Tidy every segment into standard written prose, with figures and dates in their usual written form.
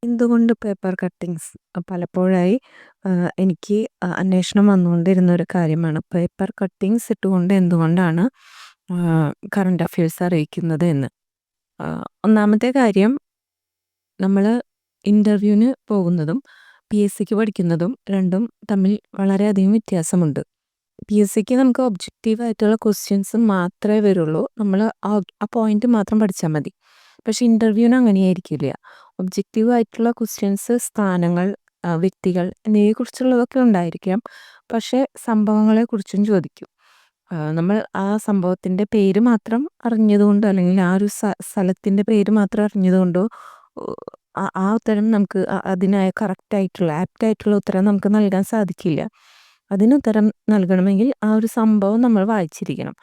എന്തുകൊണ്ട് paper cuttings? പലപ്പോഴായി എനിക്ക് അന്വേഷണം വന്നുകൊണ്ടിരുന്ന ഒരു കാര്യമാണ്. പേപ്പർ കട്ടിങ്സ് ഇട്ടുകൊണ്ട് എന്തുകൊണ്ടാണ് കറന്റ് അഫയേഴ്സ് അറിയിക്കുന്നത് എന്ന്. ഒന്നാമത്തെ കാര്യം, നമ്മൾ ഇൻ്റർവ്യൂവിന് പോകുന്നതും PSCക്ക് പഠിക്കുന്നതും രണ്ടും തമ്മിൽ വളരെയധികം വ്യത്യാസമുണ്ട്. PSCക്ക് നമുക്ക് ഒബ്ജക്റ്റീവ് ആയിട്ടുള്ള ക്വസ്റ്റ്യൻസ് മാത്രമേ വരുള്ളൂ. നമ്മൾ ആ പോയിന്റ് മാത്രം പഠിച്ചാൽ മതി. പക്ഷെ ഇൻ്റർവ്യൂവിന് അങ്ങനെയായിരിക്കില്ല. ഒബ്ജക്റ്റീവ് ആയിട്ടുള്ള ക്വസ്റ്റ്യൻസ്, സ്ഥാനങ്ങൾ, വ്യക്തികൾ എന്നിവയെക്കുറിച്ചുള്ളതൊക്കെ ഉണ്ടായിരിക്കാം. പക്ഷേ സംഭവങ്ങളെക്കുറിച്ചും ചോദിക്കും. നമ്മൾ ആ സംഭവത്തിൻ്റെ പേര് മാത്രം അറിഞ്ഞതുകൊണ്ടോ അല്ലെങ്കിൽ ആ ഒരു സ്ഥലത്തിൻ്റെ പേര് മാത്രം അറിഞ്ഞതുകൊണ്ടോ ആ ഉത്തരം നമുക്ക് അതിനായ കറക്റ്റായിട്ടുള്ള ആപ്റ്റായിട്ടുള്ള ഉത്തരം നമുക്ക് നൽകാൻ സാധിക്കില്ല. അതിന് ഉത്തരം നൽകണമെങ്കിൽ ആ ഒരു സംഭവം നമ്മൾ വായിച്ചിരിക്കണം.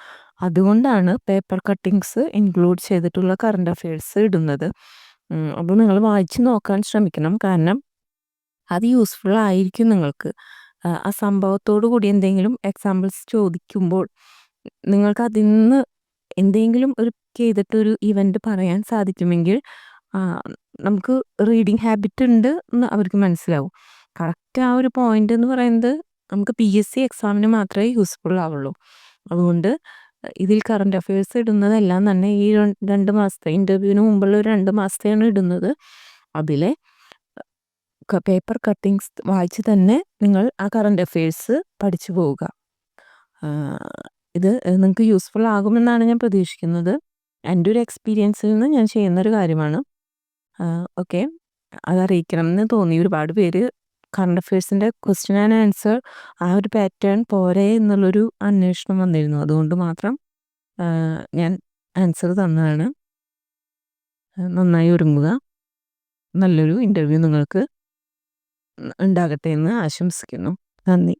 അതുകൊണ്ടാണ് പേപ്പർ കട്ടിങ്സ് ഇൻക്ലൂഡ് ചെയ്തിട്ടുള്ള കറണ്ട് അഫയേഴ്സ് ഇടുന്നത്. അപ്പോൾ നിങ്ങൾ വായിച്ച് നോക്കാൻ ശ്രമിക്കണം. കാരണം അത് യൂസ്ഫുൾ ആയിരിക്കും നിങ്ങൾക്ക്. ആ സംഭവത്തോടു കൂടി എന്തെങ്കിലും എക്സാമ്പിൾസ് ചോദിക്കുമ്പോൾ നിങ്ങൾക്ക് അതിൽ നിന്ന് എന്തെങ്കിലും ഒരു ചെയ്തിട്ടൊരു ഇവൻ്റ് പറയാൻ സാധിക്കുമെങ്കിൽ നമുക്ക് റീഡിങ് ഹാബിറ്റ് ഉണ്ട് എന്ന് അവർക്ക് മനസ്സിലാവും. കറക്റ്റ് ആ ഒരു പോയിന്റ് എന്ന് പറയുന്നത് നമുക്ക് PSC എക്സാമിന് മാത്രമേ യൂസ്ഫുൾ ആവുള്ളൂ. അതുകൊണ്ട് ഇതിൽ കറണ്ട് അഫയേഴ്സ് ഇടുന്നതെല്ലാം തന്നെ ഈ 2 മാസത്തെ ഇൻ്റർവ്യൂവിന് മുമ്പുള്ള ഒരു 2 മാസത്തെയാണ് ഇടുന്നത്. അതിലെ പേപ്പർ കട്ടിങ്സ് വായിച്ച് തന്നെ നിങ്ങൾ ആ കറണ്ട് അഫയേഴ്സ് പഠിച്ചു പോവുക. ഇത് നിങ്ങൾക്ക് യൂസ്ഫുൾ ആകുമെന്നാണ് ഞാൻ പ്രതീക്ഷിക്കുന്നത്. എൻ്റെ ഒരു എക്സ്പീരിയൻസിൽ നിന്ന് ഞാൻ ചെയ്യുന്നൊരു കാര്യമാണ്. ഓക്കെ, അതറിയിക്കണം എന്ന് തോന്നി. ഒരുപാട് പേര് കറണ്ട് അഫയേഴ്സിൻ്റെ ക്വസ്റ്റ്യൻ ആൻഡ് ആൻസർ ആ ഒരു പാറ്റേൺ പോരെ എന്നുള്ളൊരു അന്വേഷണം വന്നിരുന്നു. അതുകൊണ്ട് മാത്രം ഞാൻ ആൻസർ തന്നതാണ്. നന്നായി ഒരുങ്ങുക. നല്ലൊരു ഇൻ്റർവ്യൂ നിങ്ങൾക്ക് ഉണ്ടാകട്ടെ എന്ന് ആശംസിക്കുന്നു. നന്ദി.